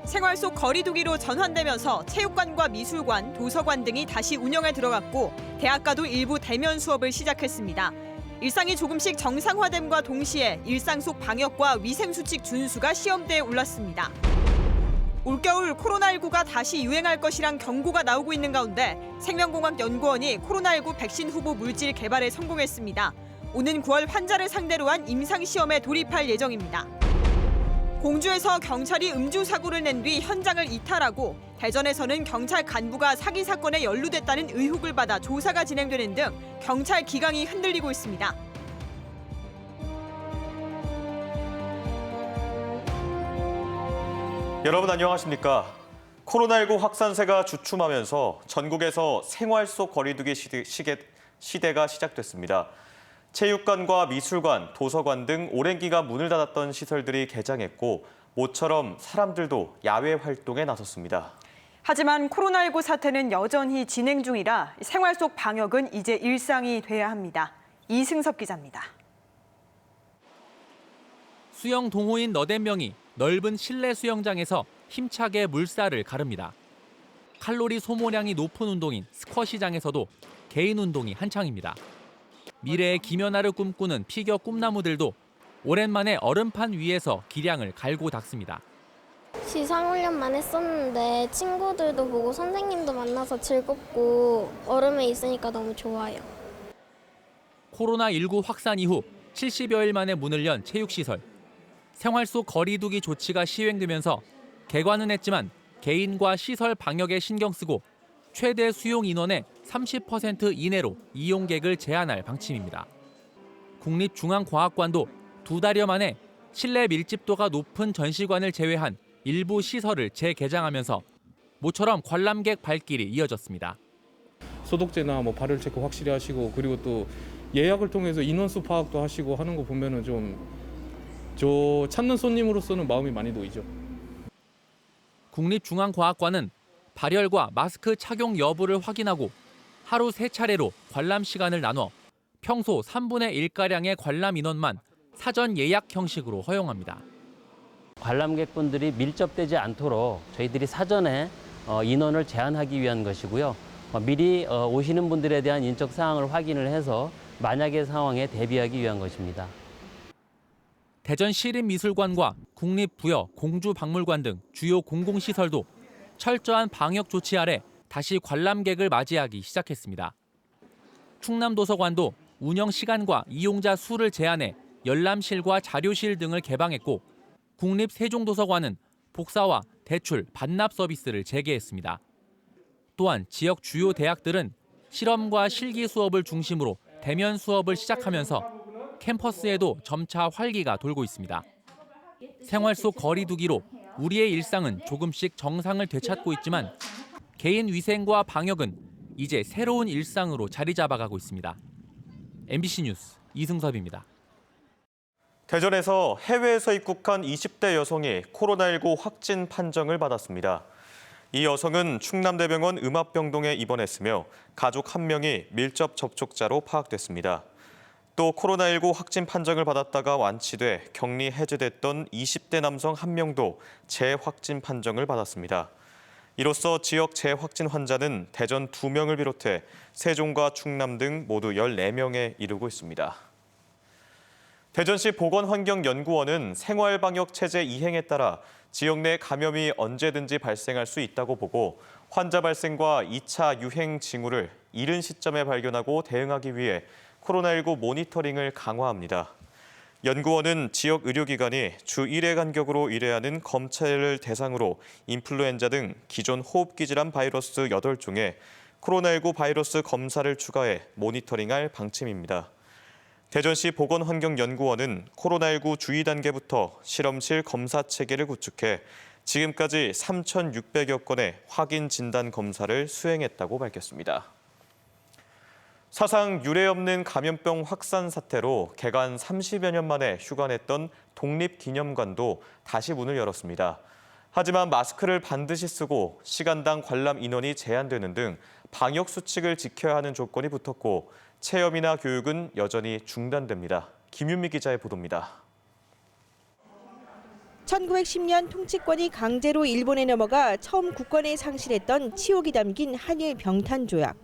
생활 속 거리두기로 전환되면서 체육관과 미술관, 도서관 등이 다시 운영에 들어갔고 대학가도 일부 대면 수업을 시작했습니다. 일상이 조금씩 정상화됨과 동시에 일상 속 방역과 위생수칙 준수가 시험대에 올랐습니다. 올겨울 코로나19가 다시 유행할 것이란 경고가 나오고 있는 가운데 생명공학연구원이 코로나19 백신 후보 물질 개발에 성공했습니다. 오는 9월 환자를 상대로 한 임상시험에 돌입할 예정입니다. 공주에서 경찰이 음주 사고를 낸 뒤 현장을 이탈하고 대전에서는 경찰 간부가 사기 사건에 연루됐다는 의혹을 받아 조사가 진행되는 등 경찰 기강이 흔들리고 있습니다. 여러분 안녕하십니까? 코로나19 확산세가 주춤하면서 전국에서 생활 속 거리두기 시대가 시작됐습니다. 체육관과 미술관, 도서관 등 오랜 기간 문을 닫았던 시설들이 개장했고 모처럼 사람들도 야외 활동에 나섰습니다. 하지만 코로나19 사태는 여전히 진행 중이라 생활 속 방역은 이제 일상이 돼야 합니다. 이승섭 기자입니다. 수영 동호인 너댓 명이 넓은 실내 수영장에서 힘차게 물살을 가릅니다. 칼로리 소모량이 높은 운동인 스쿼시장에서도 개인 운동이 한창입니다. 미래의 김연아를 꿈꾸는 피겨 꿈나무들도 오랜만에 얼음판 위에서 기량을 갈고 닦습니다. 시상훈련만 했었는데 친구들도 보고 선생님도 만나서 즐겁고 얼음에 있으니까 너무 좋아요. 코로나19 확산 이후 70여일 만에 문을 연 체육시설. 생활 속 거리두기 조치가 시행되면서 개관은 했지만 개인과 시설 방역에 신경 쓰고 최대 수용 인원의 30% 이내로 이용객을 제한할 방침입니다. 국립중앙과학관도 2달여 만에 실내 밀집도가 높은 전시관을 제외한 일부 시설을 재개장하면서 모처럼 관람객 발길이 이어졌습니다. 소독제나 발열 체크 확실히 하시고 그리고 또 예약을 통해서 인원수 파악도 하시고 하는 거 보면은 저 찾는 손님으로서는 마음이 많이 놓이죠. 국립중앙과학관은 발열과 마스크 착용 여부를 확인하고 하루 3차례로 관람 시간을 나눠 평소 3분의 1가량의 관람 인원만 사전 예약 형식으로 허용합니다. 관람객분들이 밀접되지 않도록 저희들이 사전에 인원을 제한하기 위한 것이고요. 미리 오시는 분들에 대한 인적 사항을 확인을 해서 만약의 상황에 대비하기 위한 것입니다. 대전시립미술관과 국립부여, 공주박물관 등 주요 공공시설도 철저한 방역 조치 아래 다시 관람객을 맞이하기 시작했습니다. 충남도서관도 운영 시간과 이용자 수를 제한해 열람실과 자료실 등을 개방했고 국립세종도서관은 복사와 대출, 반납 서비스를 재개했습니다. 또한 지역 주요 대학들은 실험과 실기 수업을 중심으로 대면 수업을 시작하면서 캠퍼스에도 점차 활기가 돌고 있습니다. 생활 속 거리두기로 우리의 일상은 조금씩 정상을 되찾고 있지만 개인 위생과 방역은 이제 새로운 일상으로 자리 잡아가고 있습니다. MBC 뉴스 이승섭입니다. 대전에서 해외에서 입국한 20대 여성이 코로나19 확진 판정을 받았습니다. 이 여성은 충남대병원 음압병동에 입원했으며 가족 1명이 밀접 접촉자로 파악됐습니다. 또 코로나19 확진 판정을 받았다가 완치돼 격리 해제됐던 20대 남성 1명도 재확진 판정을 받았습니다. 이로써 지역 재확진 환자는 대전 2명을 비롯해 세종과 충남 등 모두 14명에 이르고 있습니다. 대전시 보건환경연구원은 생활방역 체제 이행에 따라 지역 내 감염이 언제든지 발생할 수 있다고 보고 환자 발생과 2차 유행 징후를 이른 시점에 발견하고 대응하기 위해 코로나19 모니터링을 강화합니다. 연구원은 지역 의료기관이 주 1회 간격으로 의뢰하는 검체를 대상으로 인플루엔자 등 기존 호흡기 질환 바이러스 8종에 코로나19 바이러스 검사를 추가해 모니터링할 방침입니다. 대전시 보건환경연구원은 코로나19 주의 단계부터 실험실 검사 체계를 구축해 지금까지 3,600여 건의 확인 진단 검사를 수행했다고 밝혔습니다. 사상 유례 없는 감염병 확산 사태로 개관 30여 년 만에 휴관했던 독립기념관도 다시 문을 열었습니다. 하지만 마스크를 반드시 쓰고 시간당 관람 인원이 제한되는 등 방역 수칙을 지켜야 하는 조건이 붙었고 체험이나 교육은 여전히 중단됩니다. 김윤미 기자의 보도입니다. 1910년 통치권이 강제로 일본에 넘어가 처음 국권에 상실했던 치욕이 담긴 한일 병탄 조약.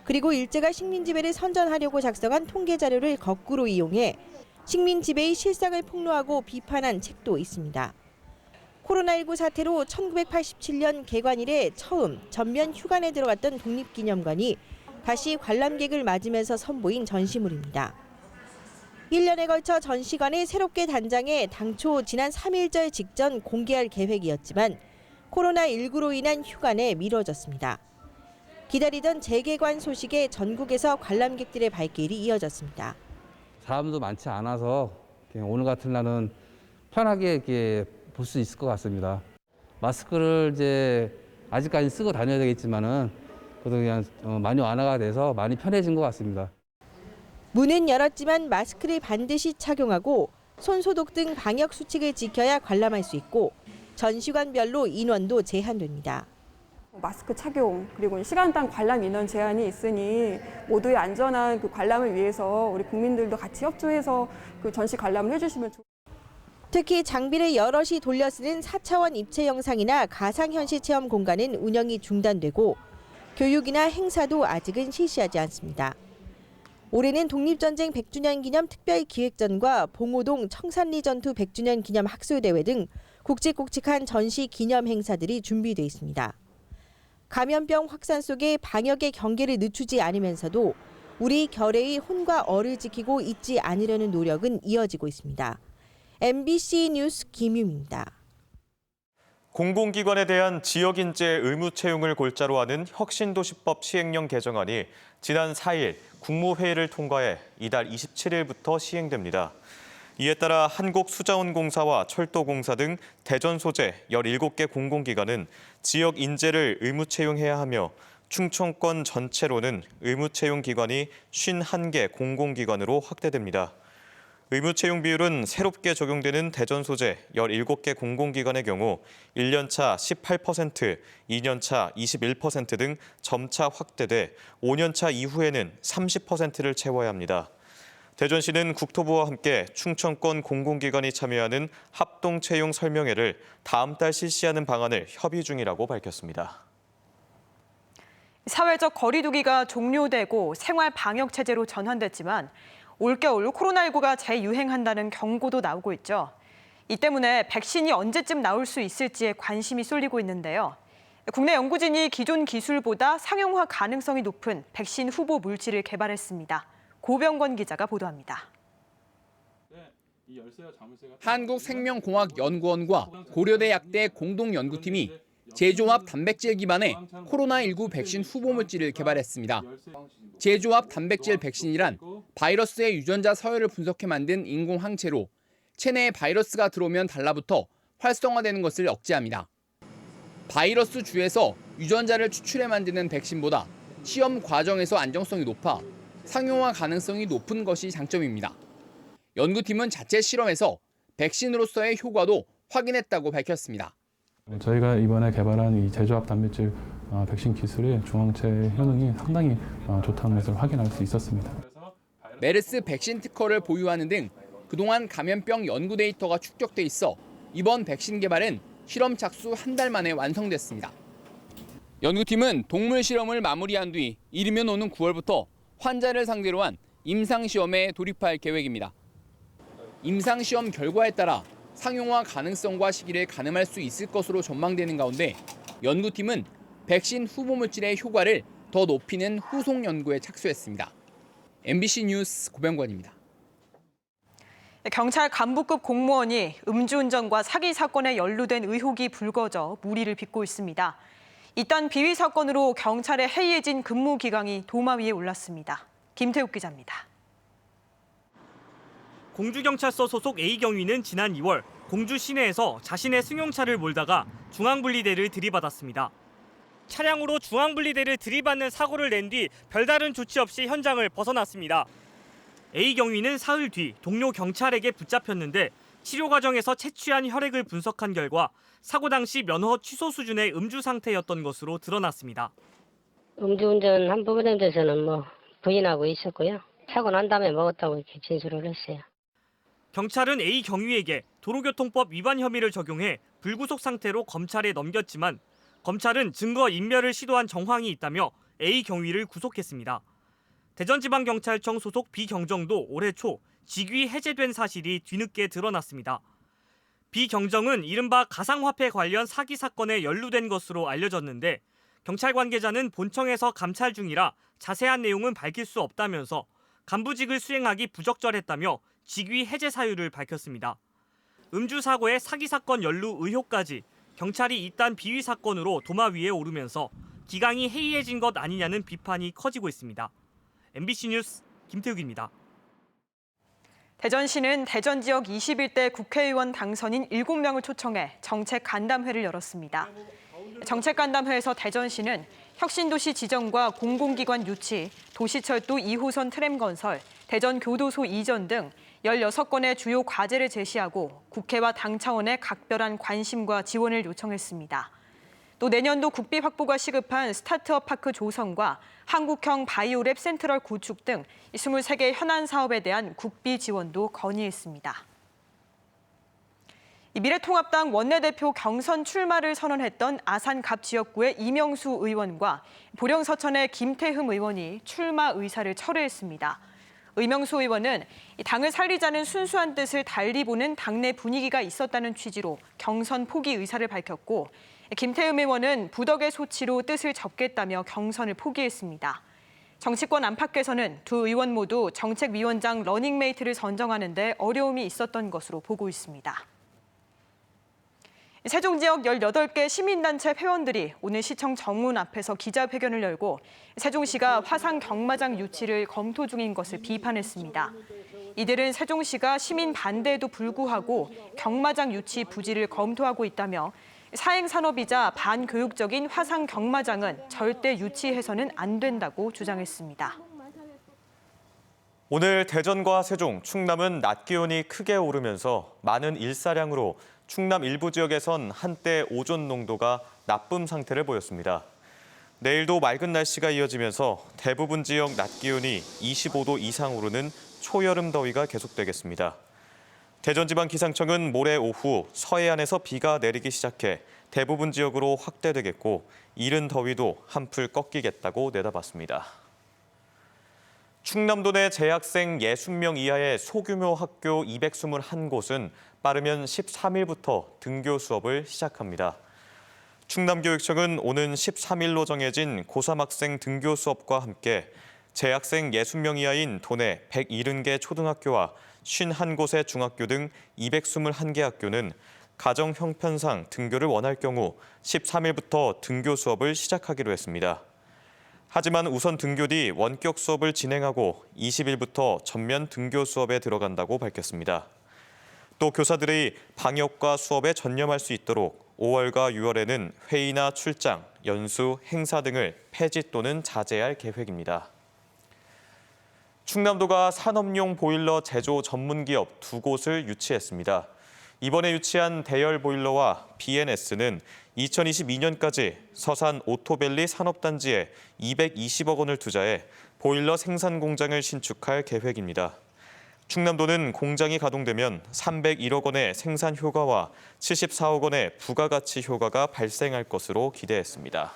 그리고 일제가 식민 지배를 선전하려고 작성한 통계 자료를 거꾸로 이용해 식민 지배의 실상을 폭로하고 비판한 책도 있습니다. 코로나19 사태로 1987년 개관 이래 처음 전면 휴관에 들어갔던 독립기념관이 다시 관람객을 맞으면서 선보인 전시물입니다. 1년에 걸쳐 전시관을 새롭게 단장해 당초 지난 3.1절 직전 공개할 계획이었지만 코로나19로 인한 휴관에 미뤄졌습니다. 기다리던 재개관 소식에 전국에서 관람객들의 발길이 이어졌습니다. 사람도 많지 않아서 오늘 같은 날은 편하게 이렇게 볼 수 있을 것 같습니다. 마스크를 이제 아직까지 쓰고 다녀야 되겠지만은 그래도 그냥 많이 완화가 돼서 많이 편해진 것 같습니다. 문은 열었지만 마스크를 반드시 착용하고 손 소독 등 방역 수칙을 지켜야 관람할 수 있고 전시관별로 인원도 제한됩니다. 마스크 착용 그리고 시간당 관람 인원 제한이 있으니 모두의 안전한 그 관람을 위해서 우리 국민들도 같이 협조해서 그 전시 관람을 해주시면 좋겠습니다. 특히 장비를 여럿이 돌려 쓰는 4차원 입체 영상이나 가상현실 체험 공간은 운영이 중단되고 교육이나 행사도 아직은 실시하지 않습니다. 올해는 독립전쟁 100주년 기념 특별기획전과 봉오동 청산리 전투 100주년 기념 학술대회 등 굵직굵직한 전시 기념 행사들이 준비돼 있습니다. 감염병 확산 속에 방역의 경계를 늦추지 않으면서도 우리 결의의 혼과 어를 지키고 잊지 않으려는 노력은 이어지고 있습니다. MBC 뉴스 김유미입니다. 공공기관에 대한 지역인재 의무 채용을 골자로 하는 혁신도시법 시행령 개정안이 지난 4일 국무회의를 통과해 이달 27일부터 시행됩니다. 이에 따라 한국수자원공사와 철도공사 등 대전 소재 17개 공공기관은 지역 인재를 의무 채용해야 하며 충청권 전체로는 의무 채용 기관이 51개 공공기관으로 확대됩니다. 의무 채용 비율은 새롭게 적용되는 대전 소재 17개 공공기관의 경우 1년차 18%, 2년차 21% 등 점차 확대돼 5년차 이후에는 30%를 채워야 합니다. 대전시는 국토부와 함께 충청권 공공기관이 참여하는 합동 채용 설명회를 다음 달 실시하는 방안을 협의 중이라고 밝혔습니다. 사회적 거리 두기가 종료되고 생활 방역 체제로 전환됐지만 올겨울 코로나19가 재유행한다는 경고도 나오고 있죠. 이 때문에 백신이 언제쯤 나올 수 있을지에 관심이 쏠리고 있는데요. 국내 연구진이 기존 기술보다 상용화 가능성이 높은 백신 후보 물질을 개발했습니다. 고병권 기자가 보도합니다. 한국생명공학연구원과 고려대 약대 공동연구팀이 제조합 단백질 기반의 코로나19 백신 후보 물질을 개발했습니다. 제조합 단백질 백신이란 바이러스의 유전자 서열을 분석해 만든 인공 항체로 체내에 바이러스가 들어오면 달라붙어 활성화되는 것을 억제합니다. 바이러스 주에서 유전자를 추출해 만드는 백신보다 시험 과정에서 안정성이 높아 상용화 가능성이 높은 것이 장점입니다. 연구팀은 자체 실험에서 백신으로서의 효과도 확인했다고 밝혔습니다. 저희가 이번에 개발한 이 제조합 단백질 백신 기술의 중항체 효능이 상당히 좋다는 것을 확인할 수 있었습니다. 메르스 백신 특허를 보유하는 등 그동안 감염병 연구 데이터가 축적돼 있어 이번 백신 개발은 실험 착수 한 달 만에 완성됐습니다. 연구팀은 동물 실험을 마무리한 뒤 이르면 오는 9월부터 환자를 상대로 한 임상시험에 돌입할 계획입니다. 임상시험 결과에 따라 상용화 가능성과 시기를 가늠할 수 있을 것으로 전망되는 가운데 연구팀은 백신 후보 물질의 효과를 더 높이는 후속 연구에 착수했습니다. MBC 뉴스 고병권입니다. 경찰 간부급 공무원이 음주운전과 사기 사건에 연루된 의혹이 불거져 물의를 빚고 있습니다. 이딴 비위 사건으로 경찰의 해이해진 근무 기강이 도마 위에 올랐습니다. 김태욱 기자입니다. 공주경찰서 소속 A 경위는 지난 2월 공주 시내에서 자신의 승용차를 몰다가 중앙분리대를 들이받았습니다. 차량으로 중앙분리대를 들이받는 사고를 낸 뒤 별다른 조치 없이 현장을 벗어났습니다. A 경위는 사흘 뒤 동료 경찰에게 붙잡혔는데 치료 과정에서 채취한 혈액을 분석한 결과 사고 당시 면허 취소 수준의 음주 상태였던 것으로 드러났습니다. 음주운전 한 부분에 대해서는 부인하고 있었고요. 사고 난 다음에 먹었다고 이렇게 진술을 했어요. 경찰은 A 경위에게 도로교통법 위반 혐의를 적용해 불구속 상태로 검찰에 넘겼지만 검찰은 증거 인멸을 시도한 정황이 있다며 A 경위를 구속했습니다. 대전지방경찰청 소속 B 경정도 올해 초 직위 해제된 사실이 뒤늦게 드러났습니다. B 경정은 이른바 가상화폐 관련 사기 사건에 연루된 것으로 알려졌는데 경찰 관계자는 본청에서 감찰 중이라 자세한 내용은 밝힐 수 없다면서 간부직을 수행하기 부적절했다며 직위 해제 사유를 밝혔습니다. 음주 사고의 사기 사건 연루 의혹까지 경찰이 잇단 비위 사건으로 도마 위에 오르면서 기강이 해이해진 것 아니냐는 비판이 커지고 있습니다. MBC 뉴스 김태욱입니다. 대전시는 대전 지역 21대 국회의원 당선인 7명을 초청해 정책 간담회를 열었습니다. 정책 간담회에서 대전시는 혁신도시 지정과 공공기관 유치, 도시철도 2호선 트램 건설, 대전 교도소 이전 등 16건의 주요 과제를 제시하고 국회와 당 차원의 각별한 관심과 지원을 요청했습니다. 또 내년도 국비 확보가 시급한 스타트업 파크 조성과 한국형 바이오랩 센트럴 구축 등 23개 현안 사업에 대한 국비 지원도 건의했습니다. 미래통합당 원내대표 경선 출마를 선언했던 아산갑 지역구의 이명수 의원과 보령 서천의 김태흠 의원이 출마 의사를 철회했습니다. 이명수 의원은 당을 살리자는 순수한 뜻을 달리 보는 당내 분위기가 있었다는 취지로 경선 포기 의사를 밝혔고, 김태흠 의원은 부덕의 소치로 뜻을 접겠다며 경선을 포기했습니다. 정치권 안팎에서는 두 의원 모두 정책위원장 러닝메이트를 선정하는 데 어려움이 있었던 것으로 보고 있습니다. 세종 지역 18개 시민단체 회원들이 오늘 시청 정문 앞에서 기자회견을 열고 세종시가 화상 경마장 유치를 검토 중인 것을 비판했습니다. 이들은 세종시가 시민 반대에도 불구하고 경마장 유치 부지를 검토하고 있다며 사행산업이자 반교육적인 화상 경마장은 절대 유치해서는 안 된다고 주장했습니다. 오늘 대전과 세종, 충남은 낮 기온이 크게 오르면서 많은 일사량으로 충남 일부 지역에선 한때 오존 농도가 나쁨 상태를 보였습니다. 내일도 맑은 날씨가 이어지면서 대부분 지역 낮 기온이 25도 이상 오르는 초여름 더위가 계속되겠습니다. 대전지방기상청은 모레 오후 서해안에서 비가 내리기 시작해 대부분 지역으로 확대되겠고 이른 더위도 한풀 꺾이겠다고 내다봤습니다. 충남도 내 재학생 60명 이하의 소규모 학교 221곳은 빠르면 13일부터 등교 수업을 시작합니다. 충남교육청은 오는 13일로 정해진 고3 학생 등교 수업과 함께 재학생 60명 이하인 도내 170개 초등학교와 51곳의 중학교 등 221개 학교는 가정 형편상 등교를 원할 경우 13일부터 등교 수업을 시작하기로 했습니다. 하지만 우선 등교 뒤 원격 수업을 진행하고 20일부터 전면 등교 수업에 들어간다고 밝혔습니다. 또 교사들이 방역과 수업에 전념할 수 있도록 5월과 6월에는 회의나 출장, 연수, 행사 등을 폐지 또는 자제할 계획입니다. 충남도가 산업용 보일러 제조 전문기업 2곳을 유치했습니다. 이번에 유치한 대열 보일러와 BNS는 2022년까지 서산 오토밸리 산업단지에 220억 원을 투자해 보일러 생산 공장을 신축할 계획입니다. 충남도는 공장이 가동되면 301억 원의 생산 효과와 74억 원의 부가가치 효과가 발생할 것으로 기대했습니다.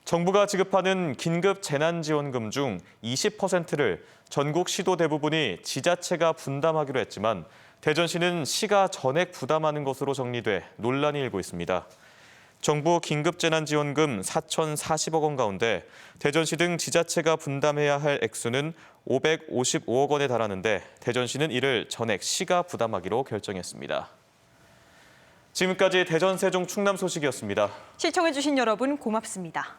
정부가 지급하는 긴급 재난지원금 중 20%를 전국 시도 대부분이 지자체가 분담하기로 했지만 대전시는 시가 전액 부담하는 것으로 정리돼 논란이 일고 있습니다. 정부 긴급재난지원금 4,040억 원 가운데 대전시 등 지자체가 분담해야 할 액수는 555억 원에 달하는데 대전시는 이를 전액 시가 부담하기로 결정했습니다. 지금까지 대전, 세종, 충남 소식이었습니다. 시청해주신 여러분 고맙습니다.